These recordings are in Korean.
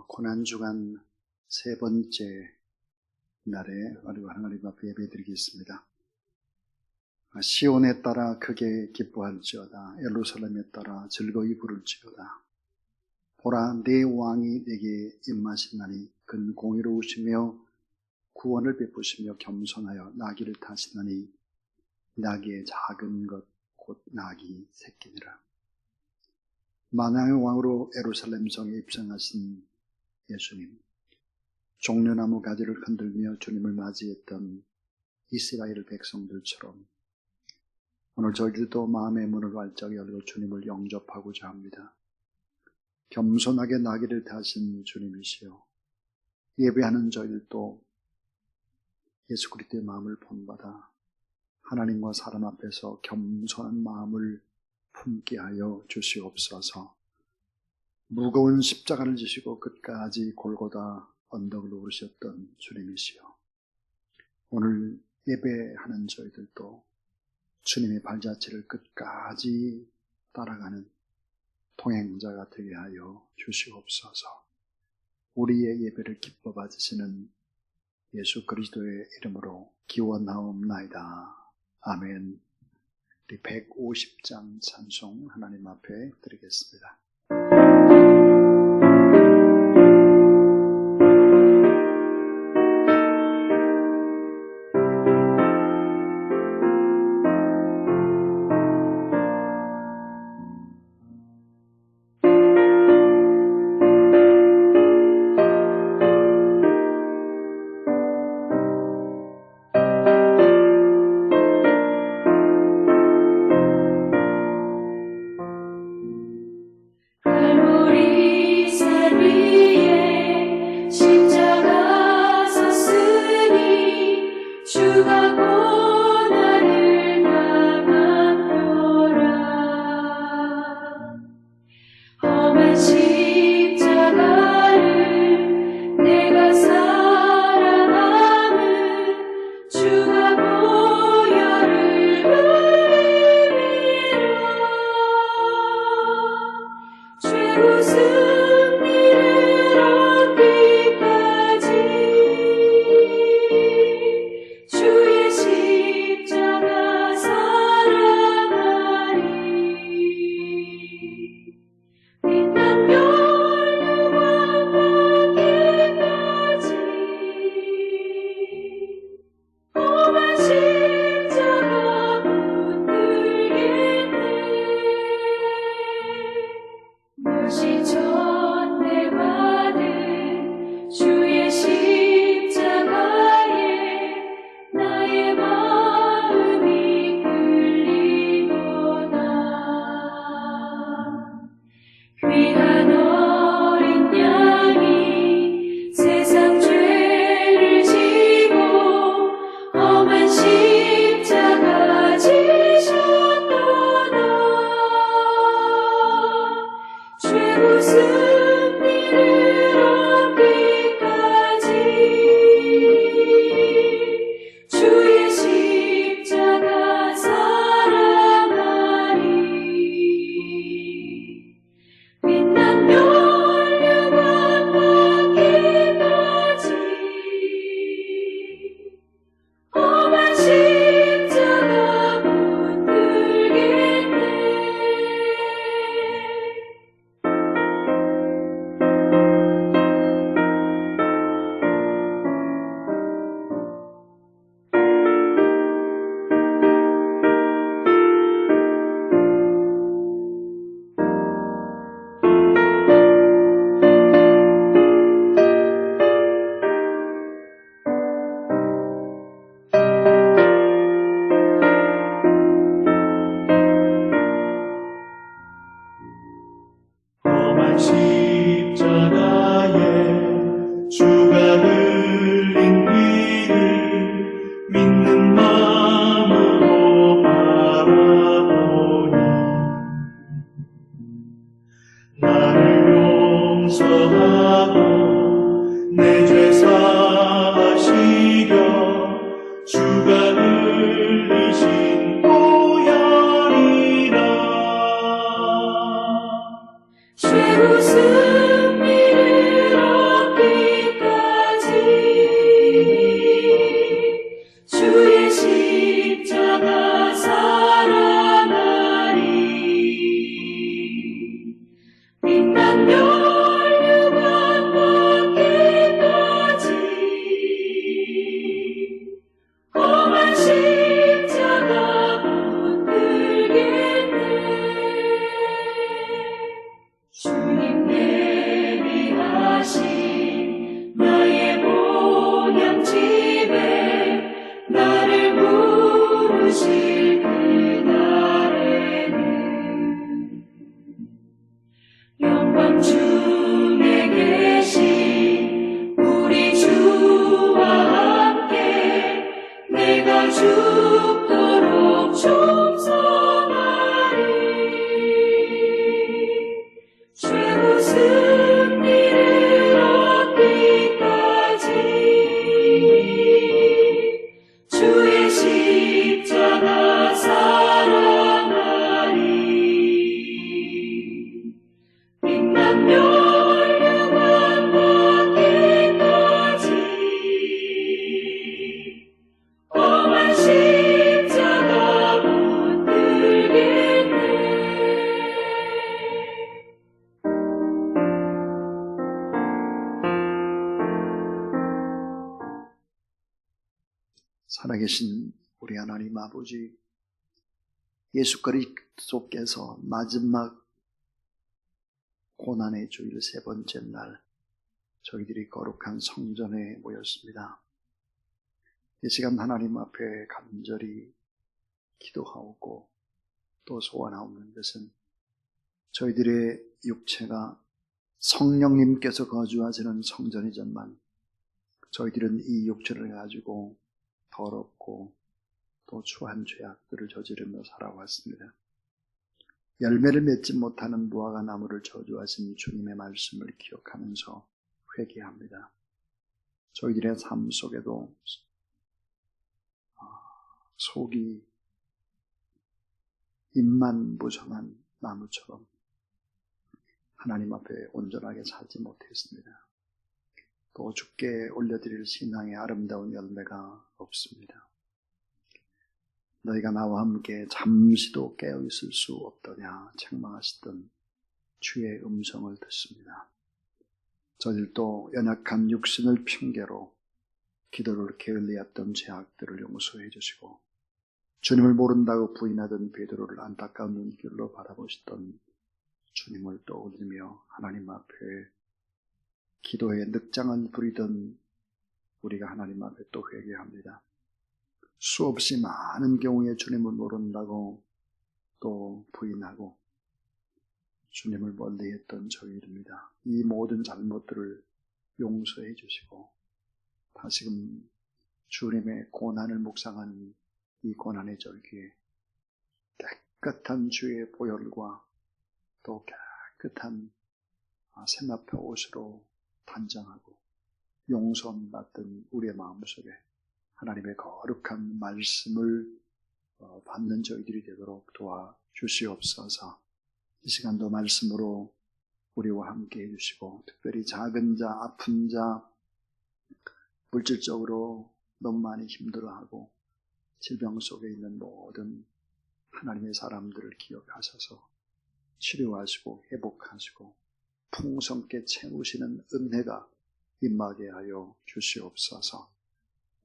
고난주간 세 번째 날에 우리가 하나님 앞에 예배드리겠습니다. 시온에 따라 크게 기뻐할지어다. 예루살렘에 따라 즐거이 부를지어다. 보라, 내 왕이 내게 임하시나니 그는 공의로우시며 구원을 베푸시며 겸손하여 나귀를 타시나니 나귀의 작은 것 곧 나귀 새끼니라. 만왕의 왕으로 예루살렘 성에 입성하신 예수님, 종려나무 가지를 흔들며 주님을 맞이했던 이스라엘 백성들처럼 오늘 저희들도 마음의 문을 활짝 열고 주님을 영접하고자 합니다. 겸손하게 나귀를 타신 주님이시여, 예배하는 저희들도 예수 그리스도의 마음을 본받아 하나님과 사람 앞에서 겸손한 마음을 품게 하여 주시옵소서. 무거운 십자가를 지시고 끝까지 골고다 언덕을 오르셨던 주님이시여, 오늘 예배하는 저희들도 주님의 발자취를 끝까지 따라가는 동행자가 되게 하여 주시옵소서. 우리의 예배를 기뻐 받으시는 예수 그리스도의 이름으로 기원하옵나이다. 아멘. 우리 150장 찬송 하나님 앞에 드리겠습니다. 죄 웃음 이르러 살아계신 우리 하나님 아버지, 예수 그리스도께서 마지막 고난의 주일 세 번째 날 저희들이 거룩한 성전에 모였습니다. 이 시간 하나님 앞에 간절히 기도하고 또 소원하옵는 것은 저희들의 육체가 성령님께서 거주하시는 성전이지만 저희들은 이 육체를 가지고 더럽고 또 추한 죄악들을 저지르며 살아왔습니다. 열매를 맺지 못하는 무화과 나무를 저주하신 주님의 말씀을 기억하면서 회개합니다. 저희들의 삶 속에도 속이 잎만 무성한 나무처럼 하나님 앞에 온전하게 살지 못했습니다. 또 주께 올려드릴 신앙의 아름다운 열매가 없습니다. 너희가 나와 함께 잠시도 깨어있을 수 없더냐 책망하시던 주의 음성을 듣습니다. 저들도 연약한 육신을 핑계로 기도를 게을리했던 죄악들을 용서해 주시고 주님을 모른다고 부인하던 베드로를 안타까운 눈길로 바라보시던 주님을 떠올리며 하나님 앞에 기도에 늑장을 부리던 우리가 하나님 앞에 또 회개합니다. 수없이 많은 경우에 주님을 모른다고 또 부인하고 주님을 멀리했던 저희들입니다. 이 모든 잘못들을 용서해 주시고 다시금 주님의 고난을 묵상하는 이 고난의 절기에 깨끗한 주의 보혈과 또 깨끗한 세마포 옷으로 단장하고 용서함 받던 우리의 마음속에 하나님의 거룩한 말씀을 받는 저희들이 되도록 도와주시옵소서. 이 시간도 말씀으로 우리와 함께 해주시고 특별히 작은 자, 아픈 자, 물질적으로 너무 많이 힘들어하고 질병 속에 있는 모든 하나님의 사람들을 기억하셔서 치료하시고 회복하시고 풍성케 채우시는 은혜가 임하게 하여 주시옵소서.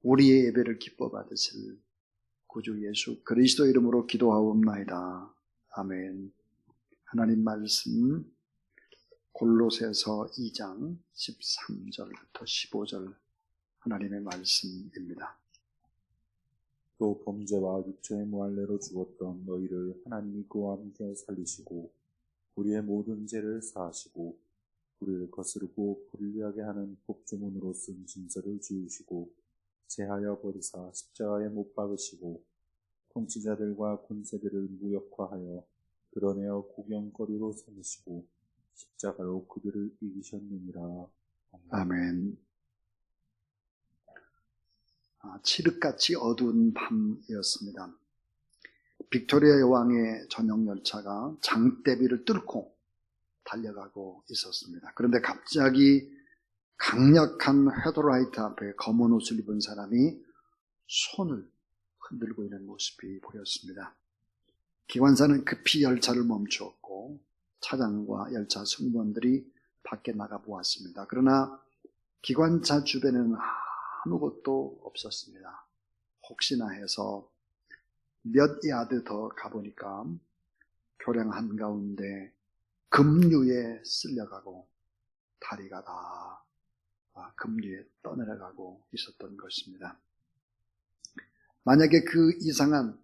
우리의 예배를 기뻐 받으실 구주 예수 그리스도 이름으로 기도하옵나이다. 아멘. 하나님 말씀 골로새서 2장 13절부터 15절 하나님의 말씀입니다. 또 범죄와 육체의 무할례로 죽었던 너희를 하나님이 그와 함께 살리시고 우리의 모든 죄를 사하시고 우리를 거스르고 불리하게 하는 법조문으로 쓴 진서를 지우시고 제하여 버리사 십자가에 못 박으시고 통치자들과 군세들을 무력화하여 드러내어 구경거리로 삼으시고 십자가로 그들을 이기셨느니라. 아멘. 칠흑같이 어두운 밤이었습니다. 빅토리아 여왕의 전용 열차가 장대비를 뚫고 달려가고 있었습니다. 그런데 갑자기 강력한 헤드라이트 앞에 검은 옷을 입은 사람이 손을 흔들고 있는 모습이 보였습니다. 기관사는 급히 열차를 멈추었고 차장과 열차 승무원들이 밖에 나가 보았습니다. 그러나 기관차 주변에는 아무것도 없었습니다. 혹시나 해서 몇 야드 더 가보니까 교량 한가운데 급류에 쓸려가고 다리가 다 급류에 떠내려가고 있었던 것입니다. 만약에 그 이상한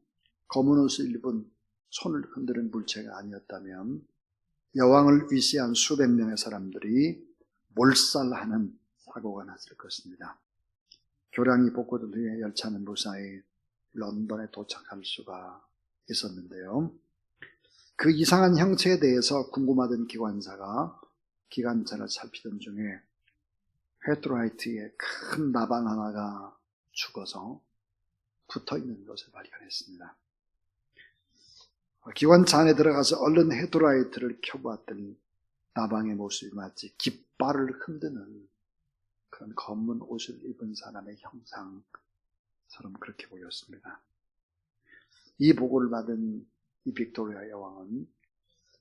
검은 옷을 입은 손을 흔드는 물체가 아니었다면 여왕을 위시한 수백 명의 사람들이 몰살하는 사고가 났을 것입니다. 교량이 복구된 후에 열차는 무사히 런던에 도착할 수가 있었는데요. 그 이상한 형체에 대해서 궁금하던 기관사가 기관차를 살피던 중에 헤드라이트에 큰 나방 하나가 죽어서 붙어있는 것을 발견했습니다. 기관차 안에 들어가서 얼른 헤드라이트를 켜보았더니 나방의 모습이 마치 깃발을 흔드는 그런 검은 옷을 입은 사람의 형상처럼 그렇게 보였습니다. 이 보고를 받은 이 빅토리아 여왕은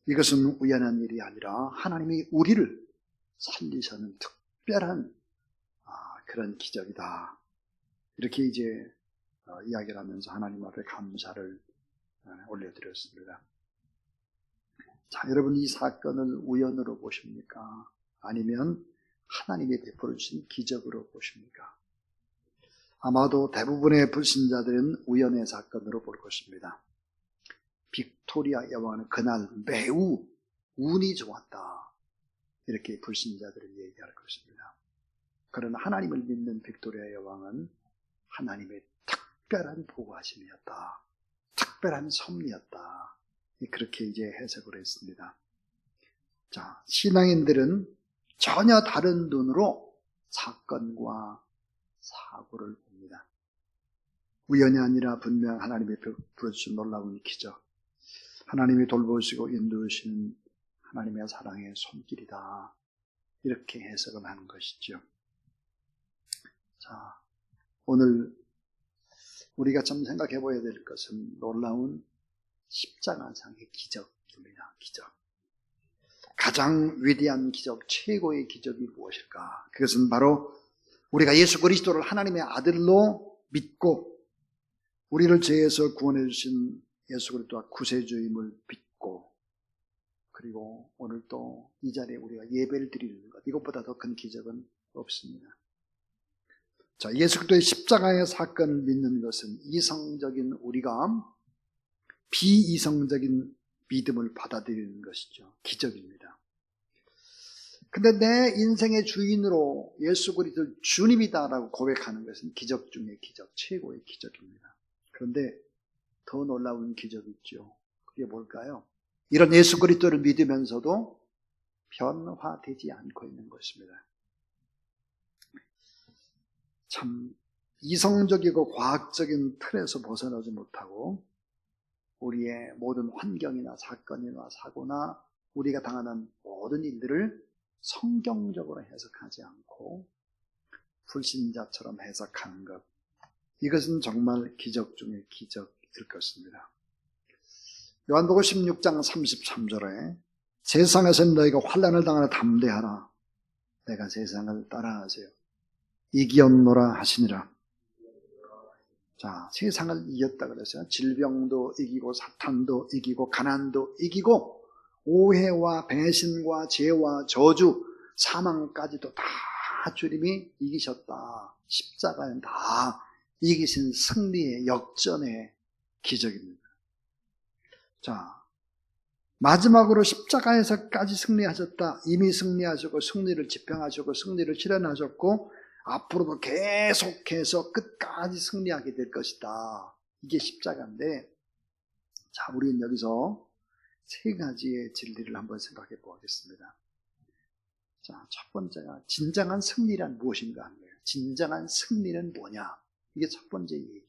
이것은 우연한 일이 아니라 하나님이 우리를 살리시는 특별한 그런 기적이다. 이렇게 이제 이야기를 하면서 하나님 앞에 감사를 올려드렸습니다. 자, 여러분 이 사건을 우연으로 보십니까? 아니면 하나님이 베풀어 주신 기적으로 보십니까? 아마도 대부분의 불신자들은 우연의 사건으로 볼 것입니다. 빅토리아 여왕은 그날 매우 운이 좋았다. 이렇게 불신자들은 얘기할 것입니다. 그러나 하나님을 믿는 빅토리아 여왕은 하나님의 특별한 보호하심이었다. 특별한 섭리였다. 그렇게 이제 해석을 했습니다. 자, 신앙인들은 전혀 다른 눈으로 사건과 사고를 봅니다. 우연이 아니라 분명 하나님의 베풀어주신 놀라운 기적, 하나님이 돌보시고 인도하시는 하나님의 사랑의 손길이다. 이렇게 해석을 하는 것이죠. 자, 오늘 우리가 좀 생각해 봐야 될 것은 놀라운 십자가상의 기적입니다. 기적. 가장 위대한 기적, 최고의 기적이 무엇일까? 그것은 바로 우리가 예수 그리스도를 하나님의 아들로 믿고 우리를 죄에서 구원해 주신 예수 그리스도와 구세주임을 믿고 그리고 오늘 또 이 자리에 우리가 예배를 드리는 것, 이것보다 더 큰 기적은 없습니다. 자, 예수 그리스도의 십자가의 사건을 믿는 것은 이성적인 우리가 비이성적인 믿음을 받아들이는 것이죠. 기적입니다. 근데 내 인생의 주인으로 예수 그리스도를 주님이다라고 고백하는 것은 기적 중의 기적, 최고의 기적입니다. 그런데 더 놀라운 기적이 있죠. 그게 뭘까요? 이런 예수 그리스도를 믿으면서도 변화되지 않고 있는 것입니다. 참 이성적이고 과학적인 틀에서 벗어나지 못하고 우리의 모든 환경이나 사건이나 사고나 우리가 당하는 모든 일들을 성경적으로 해석하지 않고 불신자처럼 해석하는 것, 이것은 정말 기적 중의 기적일 것입니다. 요한복음 16장 33절에 세상에서 너희가 환난을 당하나 담대하라. 내가 세상을 따라하세요. 이기었노라 하시니라. 자, 세상을 이겼다 그랬어요. 질병도 이기고 사탄도 이기고 가난도 이기고 오해와 배신과 죄와 저주, 사망까지도 다 주님이 이기셨다. 십자가는 다 이기신 승리의 역전의 기적입니다. 자, 마지막으로 십자가에서까지 승리하셨다. 이미 승리하셨고 승리를 집행하셨고 승리를 실현하셨고 앞으로도 계속해서 끝까지 승리하게 될 것이다. 이게 십자가인데, 자, 우리는 여기서 세 가지의 진리를 한번 생각해 보겠습니다. 자, 첫 번째가 진정한 승리란 무엇인가 하는 거예요. 진정한 승리는 뭐냐? 이게 첫 번째 얘기예요.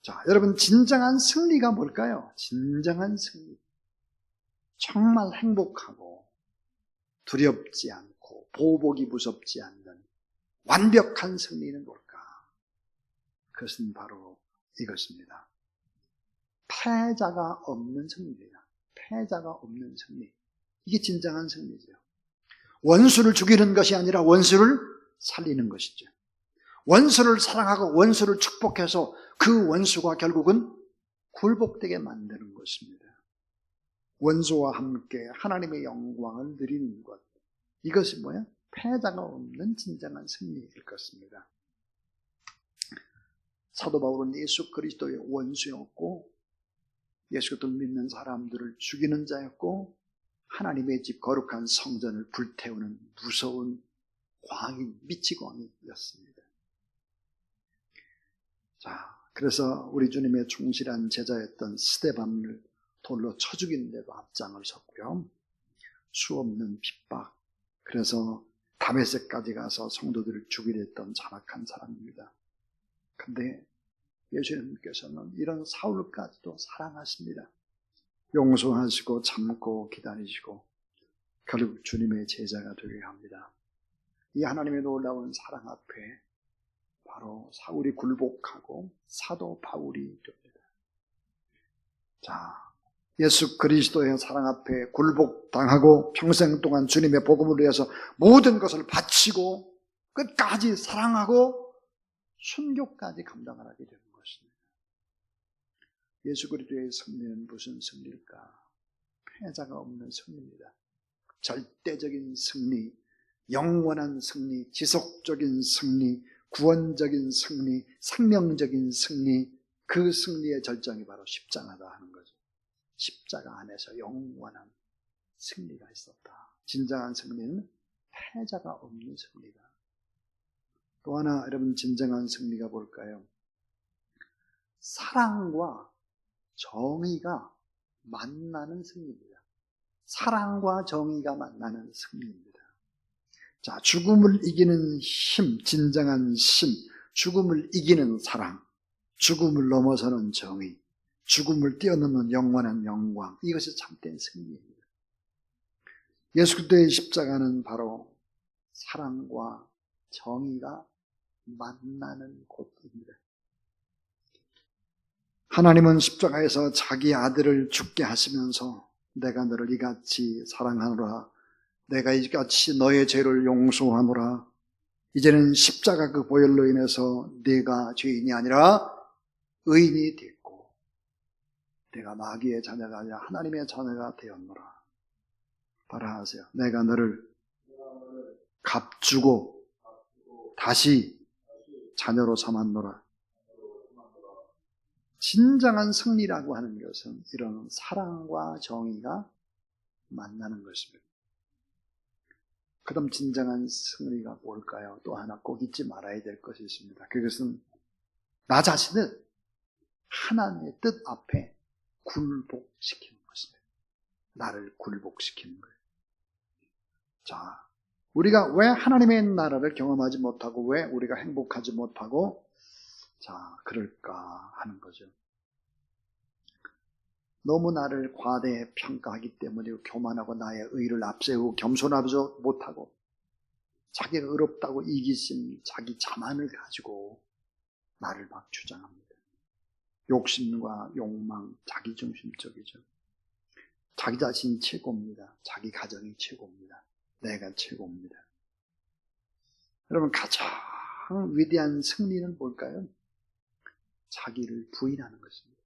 자, 여러분, 진정한 승리가 뭘까요? 진정한 승리. 정말 행복하고 두렵지 않고 보복이 무섭지 않는 완벽한 승리는 뭘까? 그것은 바로 이것입니다. 패자가 없는 승리입니다. 패자가 없는 승리. 이게 진정한 승리죠. 원수를 죽이는 것이 아니라 원수를 살리는 것이죠. 원수를 사랑하고 원수를 축복해서 그 원수가 결국은 굴복되게 만드는 것입니다. 원수와 함께 하나님의 영광을 누리는 것. 이것이 뭐야? 패자가 없는 진정한 승리일 것입니다. 사도 바울은 예수 그리스도의 원수였고 예수 그리스도를 믿는 사람들을 죽이는 자였고 하나님의 집 거룩한 성전을 불태우는 무서운 광인, 미치광이였습니다. 자, 그래서 우리 주님의 충실한 제자였던 스데반을 돌로 쳐 죽이는데도 앞장을 섰고요. 수없는 핍박, 그래서 다메섹까지 가서 성도들을 죽이려 했던 잔악한 사람입니다. 근데 예수님께서는 이런 사울까지도 사랑하십니다. 용서하시고 참고 기다리시고 결국 주님의 제자가 되게 합니다. 이 하나님의 놀라운 사랑 앞에 바로 사울이 굴복하고 사도 바울이 됩니다. 자, 예수 그리스도의 사랑 앞에 굴복당하고 평생 동안 주님의 복음을 위해서 모든 것을 바치고 끝까지 사랑하고 순교까지 감당을 하게 되는 것입니다. 예수 그리스도의 승리는 무슨 승리일까? 패자가 없는 승리입니다. 절대적인 승리, 영원한 승리, 지속적인 승리, 구원적인 승리, 생명적인 승리, 그 승리의 절정이 바로 십자가다 하는 거죠. 십자가 안에서 영원한 승리가 있었다. 진정한 승리는 패자가 없는 승리다. 또 하나 여러분 진정한 승리가 뭘까요? 사랑과 정의가 만나는 승리입니다. 사랑과 정의가 만나는 승리입니다. 자, 죽음을 이기는 힘, 진정한 힘, 죽음을 이기는 사랑, 죽음을 넘어서는 정의, 죽음을 뛰어넘는 영원한 영광, 이것이 참된 승리입니다. 예수 그리스도의 십자가는 바로 사랑과 정의가 만나는 곳입니다. 하나님은 십자가에서 자기 아들을 죽게 하시면서 내가 너를 이같이 사랑하노라, 내가 이같이 너의 죄를 용서하노라, 이제는 십자가 그 보혈로 인해서 네가 죄인이 아니라 의인이 됐고 내가 마귀의 자녀가 아니라 하나님의 자녀가 되었노라. 따라하세요. 내가 너를 값주고 다시 자녀로 삼았노라. 진정한 승리라고 하는 것은 이런 사랑과 정의가 만나는 것입니다. 그럼 진정한 승리가 뭘까요? 또 하나 꼭 잊지 말아야 될 것이 있습니다. 그것은 나 자신을 하나님의 뜻 앞에 굴복시키는 것입니다. 나를 굴복시키는 거예요. 자, 우리가 왜 하나님의 나라를 경험하지 못하고 왜 우리가 행복하지 못하고 자, 그럴까 하는 거죠. 너무 나를 과대 평가하기 때문에 교만하고 나의 의를 앞세우고 겸손하지 못하고 자기가 의롭다고 이기심, 자기 자만을 가지고 나를 막 주장합니다. 욕심과 욕망, 자기중심적이죠. 자기 자신이 최고입니다. 자기 가정이 최고입니다. 내가 최고입니다. 여러분, 가장 위대한 승리는 뭘까요? 자기를 부인하는 것입니다.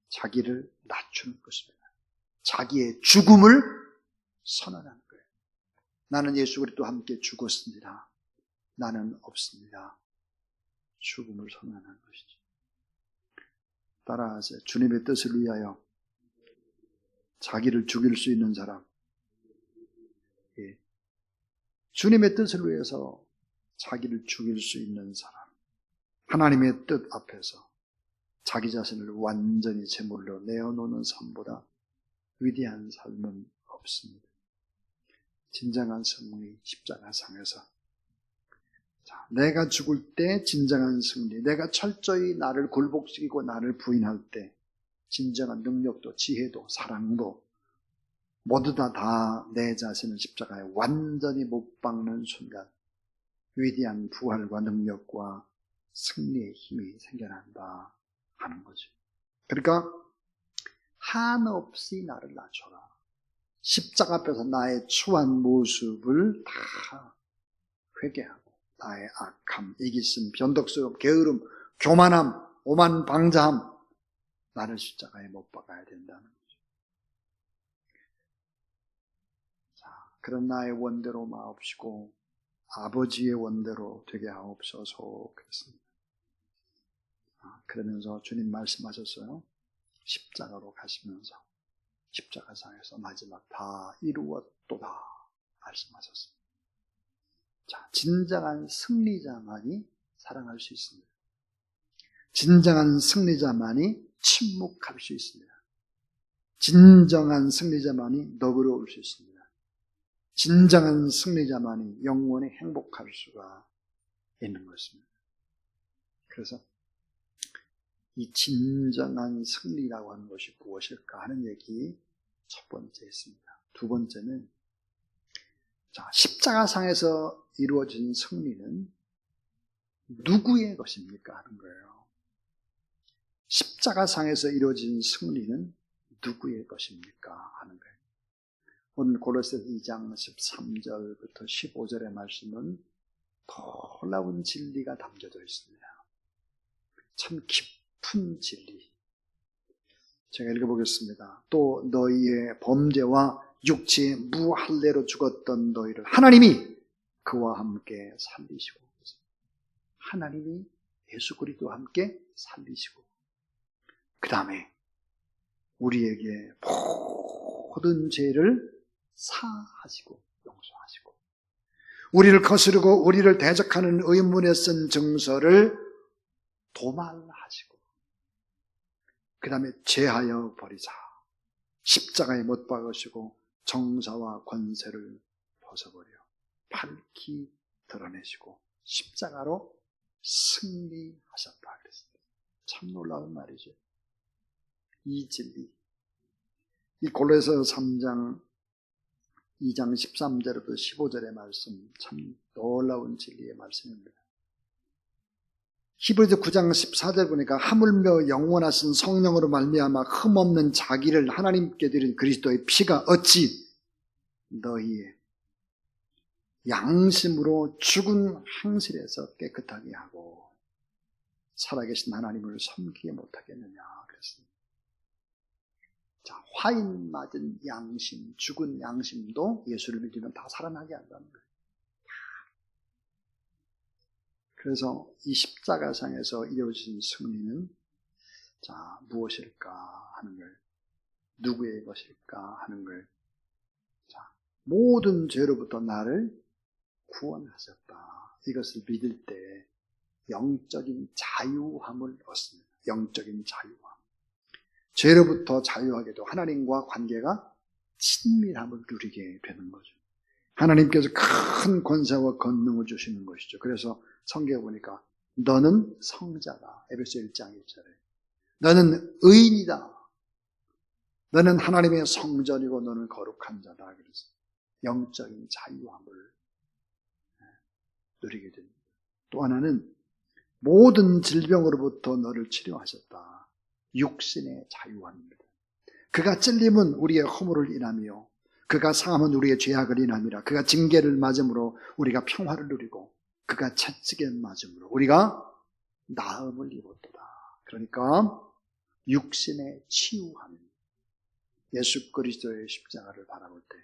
자기를 낮추는 것입니다. 자기의 죽음을 선언하는 거예요. 나는 예수 그리스도와 함께 죽었습니다. 나는 없습니다. 죽음을 선언하는 것이죠. 따라하세요. 주님의 뜻을 위하여 자기를 죽일 수 있는 사람. 예. 주님의 뜻을 위해서 자기를 죽일 수 있는 사람. 하나님의 뜻 앞에서 자기 자신을 완전히 제물로 내어놓는 삶보다 위대한 삶은 없습니다. 진정한 승리, 십자가상에서 자, 내가 죽을 때 진정한 승리, 내가 철저히 나를 굴복시키고 나를 부인할 때 진정한 능력도 지혜도 사랑도 모두 다 내 자신을 십자가에 완전히 못 박는 순간 위대한 부활과 능력과 승리의 힘이 생겨난다 하는 거죠. 그러니까 한없이 나를 낮춰라. 십자가 앞에서 나의 추한 모습을 다 회개하고 나의 악함, 이기심, 변덕스러움, 게으름, 교만함, 오만방자함 나를 십자가에 못 박아야 된다는 거죠. 자, 그런 나의 원대로 마옵시고 아버지의 원대로 되게 하옵소서 그랬습니다. 그러면서 주님 말씀하셨어요. 십자가로 가시면서 십자가상에서 마지막 다 이루었도다 말씀하셨습니다. 자, 진정한 승리자만이 사랑할 수 있습니다. 진정한 승리자만이 침묵할 수 있습니다. 진정한 승리자만이 너그러울 수 있습니다. 진정한 승리자만이 영원히 행복할 수가 있는 것입니다. 그래서 이 진정한 승리라고 하는 것이 무엇일까 하는 얘기 첫 번째 있습니다. 두 번째는 자, 십자가상에서 이루어진 승리는 누구의 것입니까 하는 거예요. 십자가상에서 이루어진 승리는 누구의 것입니까 하는 거예요. 오늘 고로새서 2장 13절부터 15절의 말씀은 놀라운 진리가 담겨져 있습니다. 참 깊은 진리. 제가 읽어보겠습니다. 또 너희의 범죄와 육체의 무할례로 죽었던 너희를 하나님이 그와 함께 살리시고, 하나님이 예수 그리스도와 함께 살리시고, 그 다음에 우리에게 모든 죄를 사하시고 용서하시고, 우리를 거스르고 우리를 대적하는 의문에 쓴 증서를 도말하시고, 그 다음에 제하여 버리자, 십자가에 못 박으시고 정사와 권세를 벗어버려 밝히 드러내시고 십자가로 승리하셨다 그랬습니다. 참 놀라운 말이죠. 이 진리, 이 골로새 3장 2장 13절부터 15절의 말씀, 참 놀라운 진리의 말씀입니다. 히브리서 9장 14절 보니까 하물며 영원하신 성령으로 말미암아 흠없는 자기를 하나님께 드린 그리스도의 피가 어찌 너희의 양심으로 죽은 행실에서 깨끗하게 하고 살아계신 하나님을 섬기게 못하겠느냐 그랬습니다. 자, 화인 맞은 양심, 죽은 양심도 예수를 믿으면 다 살아나게 한다는 거예요. 그래서 이 십자가상에서 이루어진 승리는, 자, 무엇일까 하는 걸, 누구의 것일까 하는 걸, 자, 모든 죄로부터 나를 구원하셨다. 이것을 믿을 때 영적인 자유함을 얻습니다. 영적인 자유함. 죄로부터 자유하게도 하나님과 관계가 친밀함을 누리게 되는 거죠. 하나님께서 큰 권세와 권능을 주시는 것이죠. 그래서 성경에 보니까 너는 성자다. 에베소 1장 1절에 너는 의인이다. 너는 하나님의 성전이고 너는 거룩한 자다. 그래서 영적인 자유함을 누리게 됩니다. 또 하나는 모든 질병으로부터 너를 치료하셨다. 육신의 자유함입니다. 그가 찔림은 우리의 허물을 인하며 그가 상함은 우리의 죄악을 인함이라. 그가 징계를 맞음으로 우리가 평화를 누리고 그가 채찍에 맞음으로 우리가 나음을 입었도다. 그러니까 육신의 치유함, 예수 그리스도의 십자가를 바라볼 때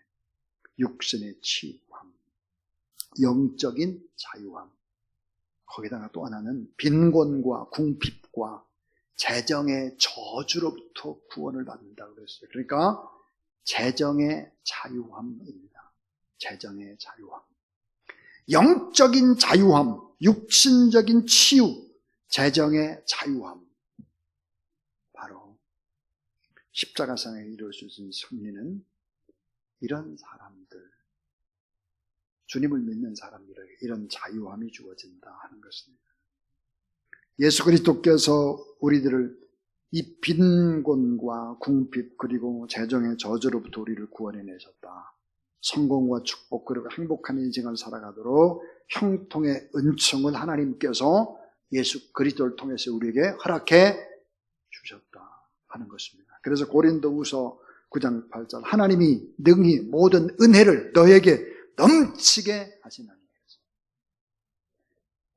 육신의 치유함, 영적인 자유함, 거기다가 또 하나는 빈곤과 궁핍과 재정의 저주로부터 구원을 받는다고 그랬어요. 그러니까 재정의 자유함입니다. 재정의 자유함. 영적인 자유함, 육신적인 치유, 재정의 자유함. 바로 십자가상에 이루어진 승리는 이런 사람들, 주님을 믿는 사람들에게 이런 자유함이 주어진다 하는 것입니다. 예수 그리스도께서 우리들을 이 빈곤과 궁핍 그리고 재정의 저주로부터 우리를 구원해내셨다. 성공과 축복 그리고 행복한 인생을 살아가도록 형통의 은총을 하나님께서 예수 그리스도를 통해서 우리에게 허락해 주셨다 하는 것입니다. 그래서 고린도후서 9장 8절 하나님이 능히 모든 은혜를 너에게 넘치게 하시나니.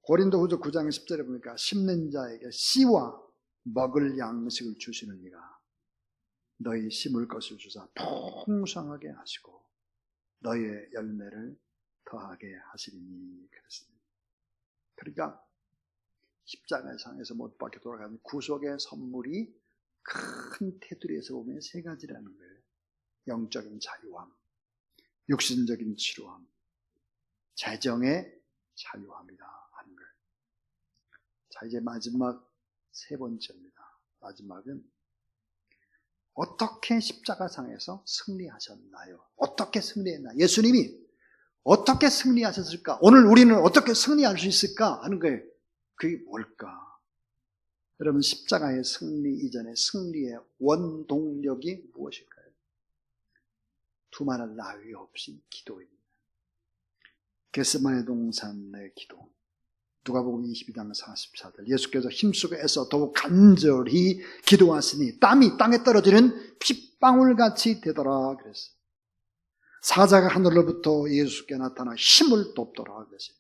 고린도후서 9장 10절에 보니까 심는 자에게 씨와 먹을 양식을 주시는 이가 너희 심을 것을 주사 풍성하게 하시고 너희의 열매를 더하게 하시리니 그랬습니다. 그러니까 십자가상에서 못 박혀 돌아가는 구속의 선물이 큰 테두리에서 보면 세 가지라는 거예요. 영적인 자유함, 육신적인 치료함, 재정의 자유함이다 하는 거예요. 자, 이제 마지막 세 번째입니다. 마지막은 어떻게 십자가상에서 승리하셨나요? 어떻게 승리했나? 예수님이 어떻게 승리하셨을까? 오늘 우리는 어떻게 승리할 수 있을까? 하는 거예요. 그게 뭘까? 여러분, 십자가의 승리 이전에 승리의 원동력이 무엇일까요? 두말할 나위 없이 기도입니다. 겟세마네 동산의 기도. 누가복음 22장 44절 예수께서 힘쓰고 애써 더욱 간절히 기도하시니 땀이 땅에 떨어지는 핏방울같이 되더라 그랬어요. 사자가 하늘로부터 예수께 나타나 힘을 돕더라 그랬어요.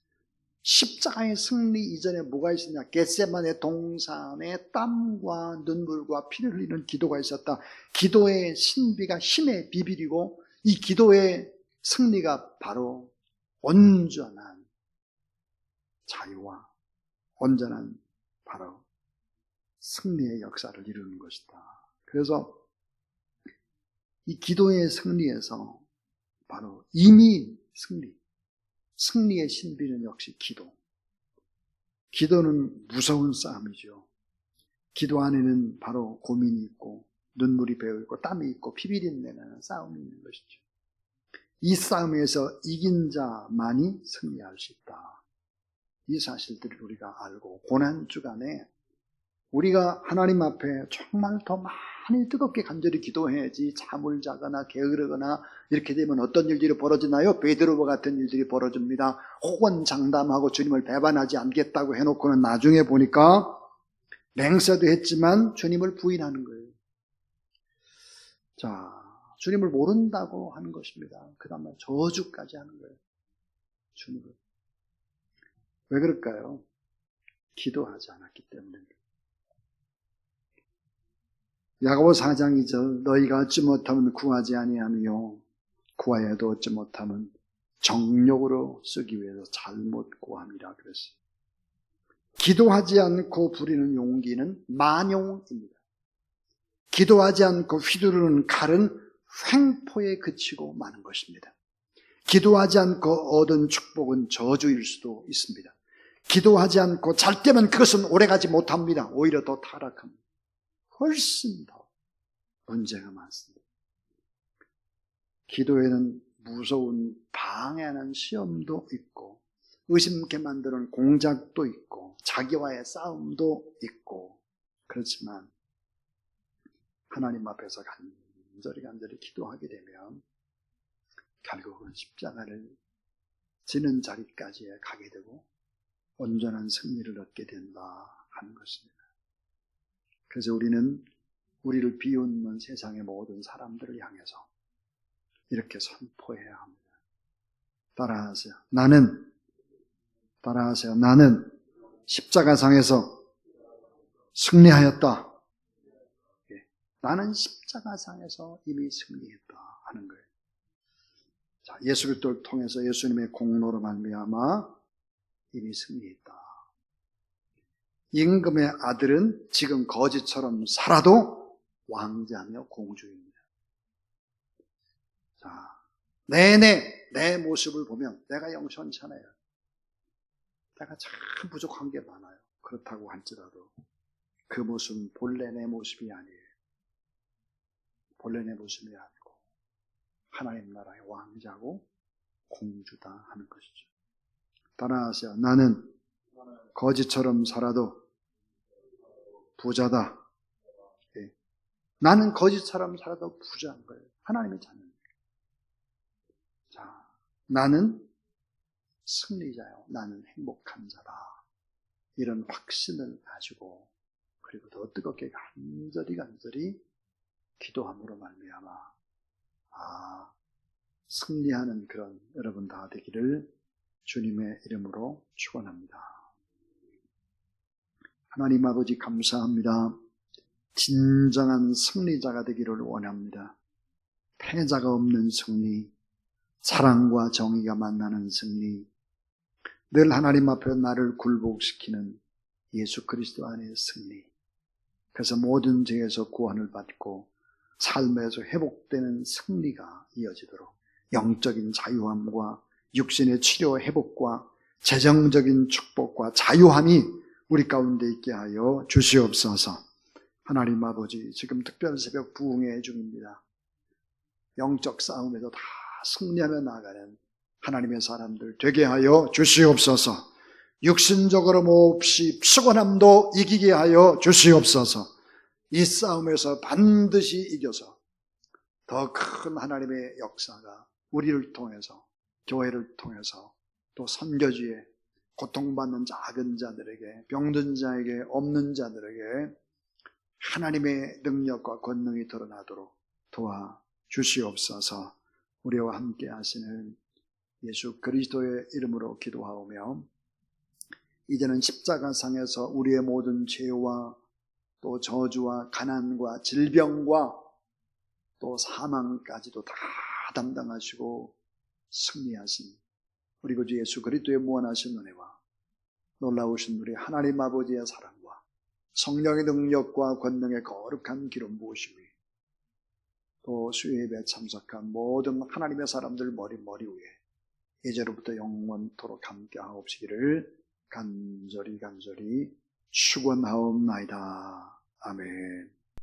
십자가의 승리 이전에 뭐가 있었냐? 겟세마네 동산에 땀과 눈물과 피를 흘리는 기도가 있었다. 기도의 신비가 힘의 비밀이고 이 기도의 승리가 바로 온전한 자유와 온전한 바로 승리의 역사를 이루는 것이다. 그래서 이 기도의 승리에서 바로 이미 승리의 신비는 역시 기도. 기도는 무서운 싸움이죠. 기도 안에는 바로 고민이 있고 눈물이 배어 있고 땀이 있고 피비린내나는 싸움이 있는 것이죠. 이 싸움에서 이긴 자만이 승리할 수 있다. 이 사실들을 우리가 알고 고난주간에 우리가 하나님 앞에 정말 더 많이 뜨겁게 간절히 기도해야지 잠을 자거나 게으르거나 이렇게 되면 어떤 일들이 벌어지나요? 베드로와 같은 일들이 벌어집니다. 혹은 장담하고 주님을 배반하지 않겠다고 해놓고는 나중에 보니까 맹세도 했지만 주님을 부인하는 거예요. 자, 주님을 모른다고 하는 것입니다. 그 다음에 저주까지 하는 거예요. 주님을. 왜 그럴까요? 기도하지 않았기 때문입니다. 야고보 4장 2절 너희가 얻지 못하면 구하지 아니하며 구하여도 얻지 못하면 정욕으로 쓰기 위해서 잘못 구함이라 그랬어요. 기도하지 않고 부리는 용기는 만용입니다. 기도하지 않고 휘두르는 칼은 횡포에 그치고 마는 것입니다. 기도하지 않고 얻은 축복은 저주일 수도 있습니다. 기도하지 않고 잘 때면 그것은 오래가지 못합니다. 오히려 더 타락합니다. 훨씬 더 문제가 많습니다. 기도에는 무서운 방해하는 시험도 있고 의심케 만드는 공작도 있고 자기와의 싸움도 있고 그렇지만 하나님 앞에서 간절히 기도하게 되면 결국은 십자가를 지는 자리까지 가게 되고 온전한 승리를 얻게 된다 하는 것입니다. 그래서 우리는 우리를 비웃는 세상의 모든 사람들을 향해서 이렇게 선포해야 합니다. 따라하세요. 나는 십자가상에서 승리하였다. 나는 십자가상에서 이미 승리했다 하는 거예요. 자, 예수 그리스도를 통해서 예수님의 공로로 말미암아 이미 승리했다. 임금의 아들은 지금 거지처럼 살아도 왕자며 공주입니다. 자, 내내 내 모습을 보면 내가 영천찮아요. 내가 참 부족한 게 많아요. 그렇다고 할지라도 그 모습은 본래 내 모습이 아니에요. 본래 내 모습이 아니고 하나님 나라의 왕자고 공주다 하는 것이죠. 따라하세요. 나는 거지처럼 살아도 부자다. 예. 나는 거지처럼 살아도 부자인 거예요. 하나님의 자녀입니다. 자, 나는 승리자요. 나는 행복한 자다. 이런 확신을 가지고 그리고 더 뜨겁게 간절히 기도함으로 말미암아 승리하는 그런 여러분 다 되기를 주님의 이름으로 축원합니다. 하나님 아버지 감사합니다. 진정한 승리자가 되기를 원합니다. 패자가 없는 승리, 사랑과 정의가 만나는 승리, 늘 하나님 앞에 나를 굴복시키는 예수 그리스도 안의 승리. 그래서 모든 죄에서 구원을 받고 삶에서 회복되는 승리가 이어지도록 영적인 자유함과 육신의 치료 회복과 재정적인 축복과 자유함이 우리 가운데 있게 하여 주시옵소서. 하나님 아버지, 지금 특별 새벽 부흥의 중입니다. 영적 싸움에서 다 승리하며 나가는 하나님의 사람들 되게 하여 주시옵소서. 육신적으로 몹시 피곤함도 이기게 하여 주시옵소서. 이 싸움에서 반드시 이겨서 더 큰 하나님의 역사가 우리를 통해서, 교회를 통해서, 또 선교지에 고통받는 작은 자들에게, 병든 자에게, 없는 자들에게 하나님의 능력과 권능이 드러나도록 도와 주시옵소서. 우리와 함께 하시는 예수 그리스도의 이름으로 기도하오며 이제는 십자가상에서 우리의 모든 죄와 또 저주와 가난과 질병과 또 사망까지도 다 담당하시고 승리하신 우리 구주 예수 그리스도의 무한하신 은혜와 놀라우신 우리 하나님 아버지의 사랑과 성령의 능력과 권능의 거룩한 기름 부으심이 또 수요예배에 참석한 모든 하나님의 사람들 머리 위에 이제로부터 영원토록 함께 하옵시기를 간절히 축원하옵나이다. 아멘.